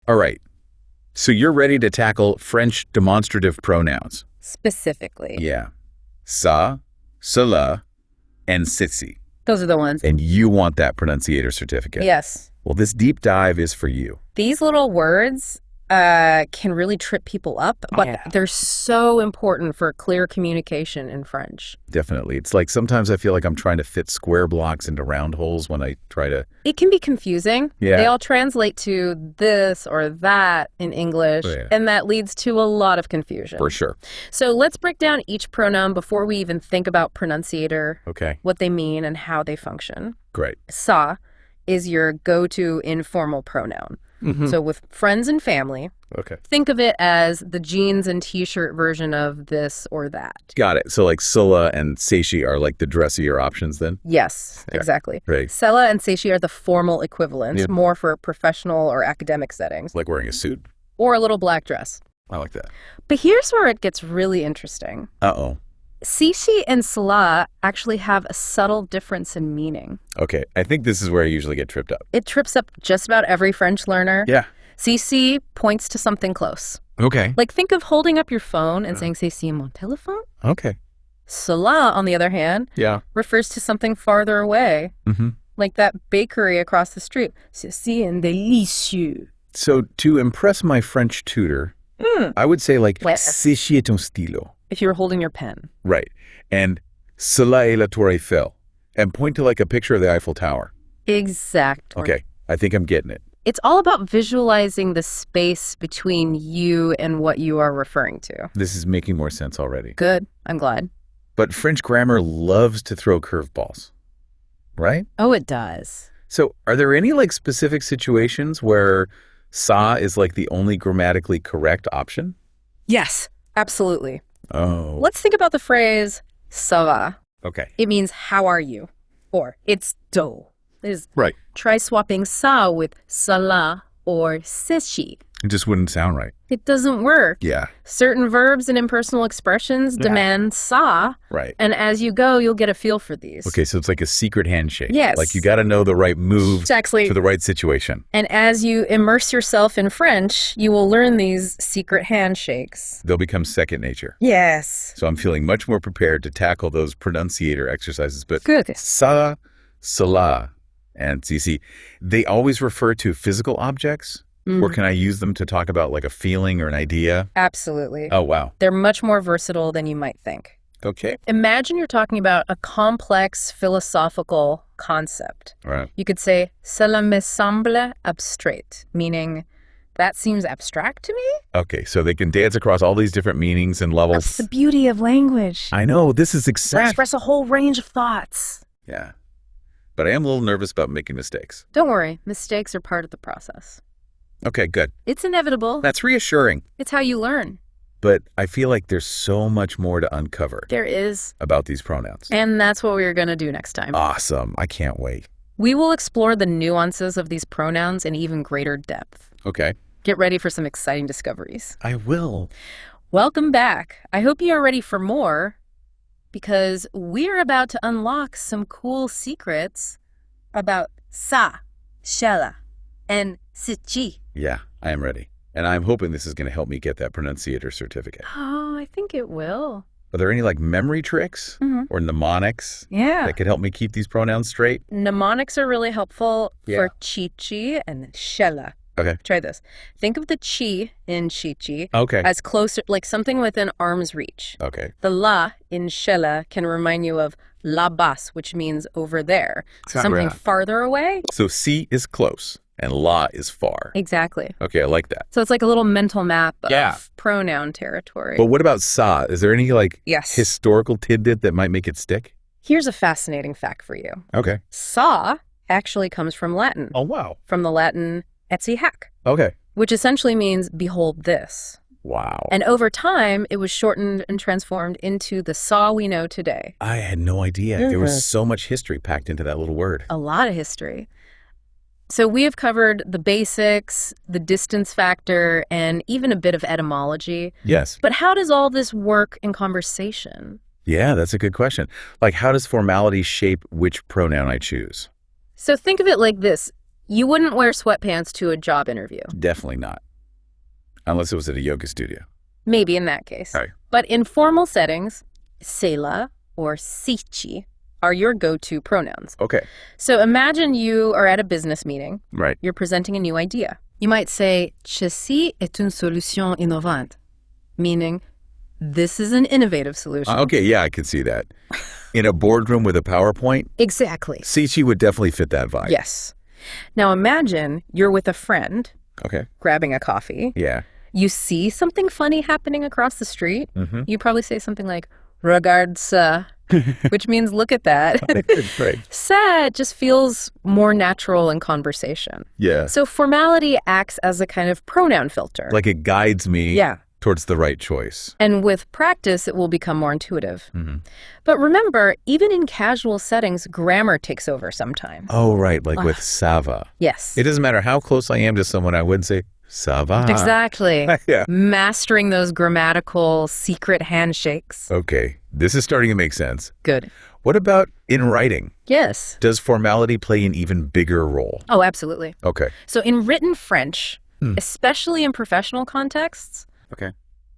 All right. So you're ready to tackle French demonstrative pronouns. Specifically. Yeah. Ça, cela, and ceci. Those are the ones. And you want that pronunciator certificate. Yes. Well, this deep dive is for you. These little words can really trip people up, but they're so important for clear communication in French. Definitely. It's like sometimes I feel like I'm trying to fit square blocks into round holes when I try to... It can be confusing. Yeah. They all translate to this or that in English, and that leads to a lot of confusion. For sure. So let's break down each pronoun before we even think about pronunciator, what they mean and how they function. Great. Ça is your go-to informal pronoun. So with friends and family, think of it as the jeans and t-shirt version of this or that. Got it. So like cela and ceci are like the dressier options then? Yes, exactly. Right. Cela and ceci are the formal equivalents, more for professional or academic settings. Like wearing a suit. Or a little black dress. I like that. But here's where it gets really interesting. Uh-oh. Ceci and cela actually have a subtle difference in meaning. Okay, I think this is where I usually get tripped up. It trips up just about every French learner. Yeah. Ceci points to something close. Okay. Like think of holding up your phone and saying ceci mon téléphone. Okay. Cela, on the other hand, refers to something farther away. Like that bakery across the street. Ceci est délicieux. So to impress my French tutor, I would say like ceci est un stylo. If you were holding your pen. Right. And cela est la tour Eiffel. And point to like a picture of the Eiffel Tower. Exactly. Okay. I think I'm getting it. It's all about visualizing the space between you and what you are referring to. This is making more sense already. Good. I'm glad. But French grammar loves to throw curveballs, right? Oh, it does. So are there any like specific situations where ça is like the only grammatically correct option? Yes, absolutely. Oh. Let's think about the phrase ça va. Okay. It means how are you? Or it's dull. Right. Try swapping ça with cela or ceci. It just wouldn't sound right. It doesn't work. Yeah. Certain verbs and impersonal expressions demand ça. Right. And as you go, you'll get a feel for these. Okay, so it's like a secret handshake. Yes. Like you got to know the right move exactly. to the right situation. And as you immerse yourself in French, you will learn these secret handshakes. They'll become second nature. Yes. So I'm feeling much more prepared to tackle those pronunciator exercises. But good. Ça, cela, and ceci, they always refer to physical objects? Or can I use them to talk about like a feeling or an idea? Absolutely. Oh, wow. They're much more versatile than you might think. Okay. Imagine you're talking about a complex philosophical concept. Right. You could say, cela me semble abstrait, meaning that seems abstract to me. Okay, so they can dance across all these different meanings and levels. That's the beauty of language. I know, this is exact. Express a whole range of thoughts. Yeah. But I am a little nervous about making mistakes. Don't worry, mistakes are part of the process. Okay, good. It's inevitable. That's reassuring. It's how you learn. But I feel like there's so much more to uncover. There is. About these pronouns. And that's what we're going to do next time. Awesome. I can't wait. We will explore the nuances of these pronouns in even greater depth. Okay. Get ready for some exciting discoveries. I will. Welcome back. I hope you are ready for more, because we're about to unlock some cool secrets about ça, cela, and ceci. Yeah, I am ready. And I'm hoping this is going to help me get that pronunciator certificate. Oh, I think it will. Are there any like memory tricks or mnemonics that could help me keep these pronouns straight? Mnemonics are really helpful for chichi and cela. Okay. Try this. Think of the chi in chichi Okay. as closer, like something within arm's reach. Okay. The la in cela can remind you of là-bas, which means over there. So something farther away. So si is close and la is far. Exactly. Okay, I like that. So it's like a little mental map of pronoun territory. But what about sa? Is there any like historical tidbit that might make it stick? Here's a fascinating fact for you. Okay. Sa actually comes from Latin. Oh, wow. From the Latin etsi hac. Okay. Which essentially means behold this. Wow. And over time, it was shortened and transformed into the saw we know today. I had no idea. There was so much history packed into that little word. A lot of history. So we have covered the basics, the distance factor, and even a bit of etymology. Yes. But how does all this work in conversation? Yeah, that's a good question. Like, how does formality shape which pronoun I choose? So think of it like this. You wouldn't wear sweatpants to a job interview. Definitely not. Unless it was at a yoga studio. Maybe in that case. Right. But in formal settings, cela or ceci are your go-to pronouns. Okay. So imagine you are at a business meeting. Right. You're presenting a new idea. You might say, ceci est une solution innovante, meaning this is an innovative solution. Okay, yeah, I can see that. In a boardroom with a PowerPoint, Exactly. ceci would definitely fit that vibe. Yes. Now imagine you're with a friend, Okay. grabbing a coffee. Yeah. You see something funny happening across the street. Mm-hmm. You probably say something like, regarde ça, which means look at that. Right. Ça just feels more natural in conversation. Yeah. So formality acts as a kind of pronoun filter. Like it guides me Yeah. towards the right choice. And with practice, it will become more intuitive. Mm-hmm. But remember, even in casual settings, grammar takes over sometimes. Oh, right, like with ça va. Yes. It doesn't matter how close I am to someone, I wouldn't say ça va. Exactly. Yeah. Mastering those grammatical secret handshakes. Okay, this is starting to make sense. Good. What about in writing? Yes. Does formality play an even bigger role? Oh, absolutely. Okay. So in written French, especially in professional contexts, Okay.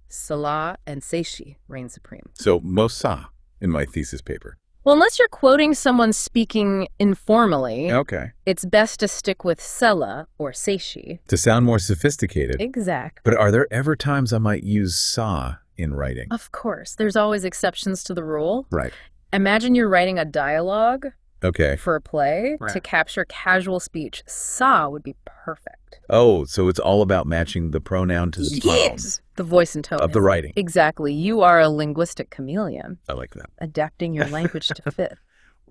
cela and ceci reign supreme. So most ça in my thesis paper. Well, unless you're quoting someone speaking informally, Okay. it's best to stick with cela or ceci. To sound more sophisticated. Exactly. But are there ever times I might use ça in writing? Of course. There's always exceptions to the rule. Right. Imagine you're writing a dialogue Okay. for a play Right. to capture casual speech. Ça would be perfect. Oh, so it's all about matching the pronoun to the tone The voice and tone. of the writing. Exactly. You are a linguistic chameleon, I like that. adapting your language to fit.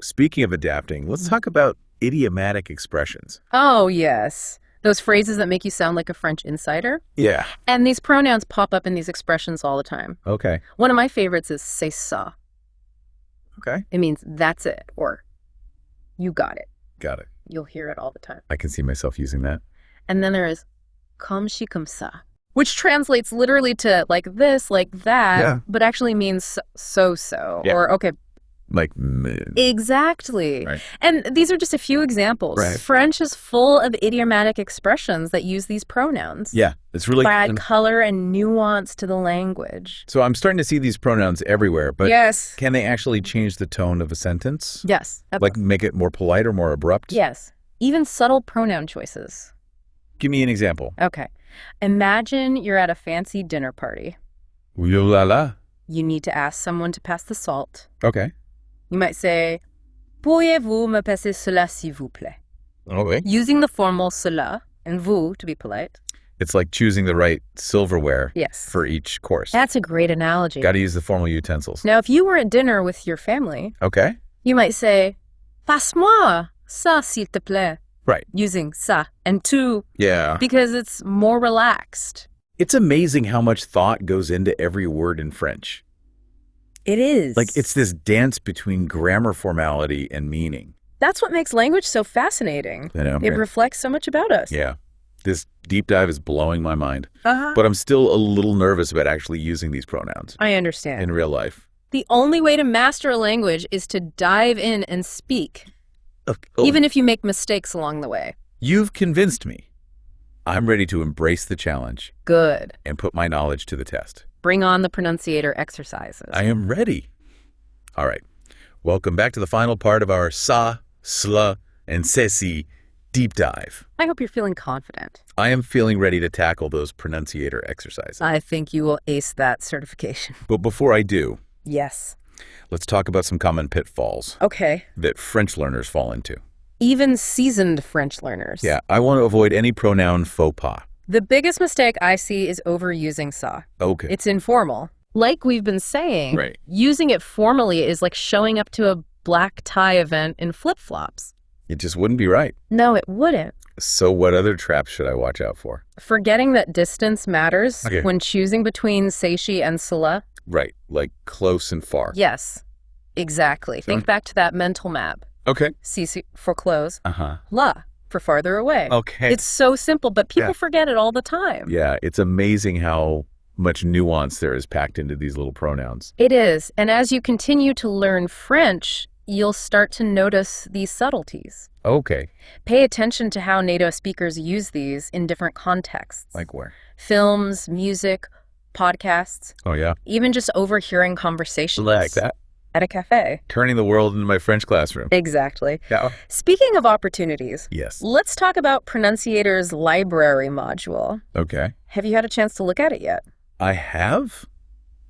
Speaking of adapting, let's talk about idiomatic expressions. Oh, yes. Those phrases that make you sound like a French insider. Yeah. And these pronouns pop up in these expressions all the time. Okay. One of my favorites is c'est ça. Okay. It means that's it, or you got it. Got it. You'll hear it all the time. I can see myself using that. And then there is comme ci, comme ça, which translates literally to like this, like that, Yeah. but actually means so-so. Yeah. Or, okay, Like, exactly. Right. And these are just a few examples. Right. French is full of idiomatic expressions that use these pronouns. yeah, it's really. To add color and nuance to the language. So I'm starting to see these pronouns everywhere, but Yes. can they actually change the tone of a sentence? Yes. Like make it more polite or more abrupt? Yes. Even subtle pronoun choices. Give me an example. Okay. Imagine you're at a fancy dinner party. Ooh la la. You need to ask someone to pass the salt. Okay. You might say, pourriez-vous me passer cela s'il vous plaît? Okay. Using the formal cela and vous to be polite. It's like choosing the right silverware Yes. for each course. That's a great analogy. Got to use the formal utensils. Now, if you were at dinner with your family, Okay. you might say, passe-moi ça s'il te plaît. Right. Using ça and tu Yeah. because it's more relaxed. It's amazing how much thought goes into every word in French. It is. Like it's this dance between grammar formality and meaning. That's what makes language so fascinating. You know? It reflects so much about us. Yeah. This deep dive is blowing my mind. Uh-huh. But I'm still a little nervous about actually using these pronouns I understand. in real life. The only way to master a language is to dive in and speak, Oh, even if you make mistakes along the way. you've convinced me. I'm ready to embrace the challenge Good. and put my knowledge to the test. Bring on the pronunciator exercises. I am ready. All right. Welcome back to the final part of our ça, cela, and ceci deep dive. I hope you're feeling confident. I am feeling ready to tackle those pronunciator exercises. I think you will ace that certification. But before I do, Yes. let's talk about some common pitfalls Okay. that French learners fall into. Even seasoned French learners. Yeah, I want to avoid any pronoun faux pas. The biggest mistake I see is overusing ça. Okay. It's informal. Like we've been saying, Right. using it formally is like showing up to a black tie event in flip-flops. It just wouldn't be right. No, it wouldn't. So what other traps should I watch out for? Forgetting that distance matters Okay. when choosing between ceci and cela. Right, like close and far. Yes, exactly. Think back to that mental map. Okay. Ceci for close, Uh-huh. la for farther away. Okay. It's so simple, but people Yeah. forget it all the time. Yeah, it's amazing how much nuance there is packed into these little pronouns. It is. And as you continue to learn French, you'll start to notice these subtleties. Okay. Pay attention to how native speakers use these in different contexts. Like where? Films, music, podcasts, Oh, yeah? even just overhearing conversations. Like that? At a cafe. Turning the world into my French classroom. Exactly. Yeah. Speaking of opportunities, Yes. let's talk about Pronunciator's library module. Okay. Have you had a chance to look at it yet? I have?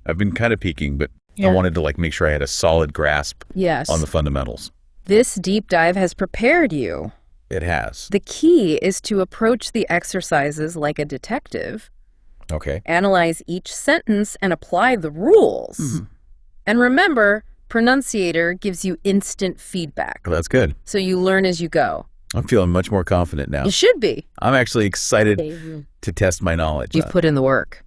I've been kind of peeking, but Yeah. I wanted to make sure I had a solid grasp Yes. on the fundamentals. This deep dive has prepared you. It has. The key is to approach the exercises like a detective, Okay. analyze each sentence, and apply the rules. Mhm. And remember, Pronunciator gives you instant feedback, Well, that's good. so you learn as you go. I'm feeling much more confident now. You should be. I'm actually excited to test my knowledge. You've put in the work.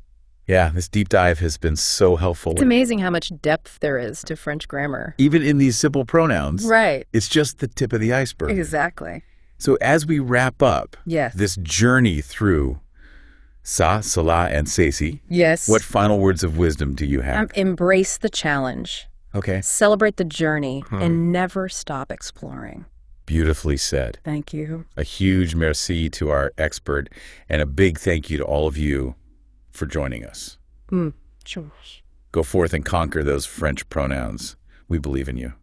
Yeah, this deep dive has been so helpful. It's amazing how much depth there is to French grammar. Even in these simple pronouns, Right. it's just the tip of the iceberg. Exactly. So as we wrap up Yes. this journey through ça, cela, and ceci, Yes. what final words of wisdom do you have? Embrace the challenge. Okay. Celebrate the journey and never stop exploring. Beautifully said. Thank you. A huge merci to our expert and a big thank you to all of you for joining us. Sure. Go forth and conquer those French pronouns. We believe in you.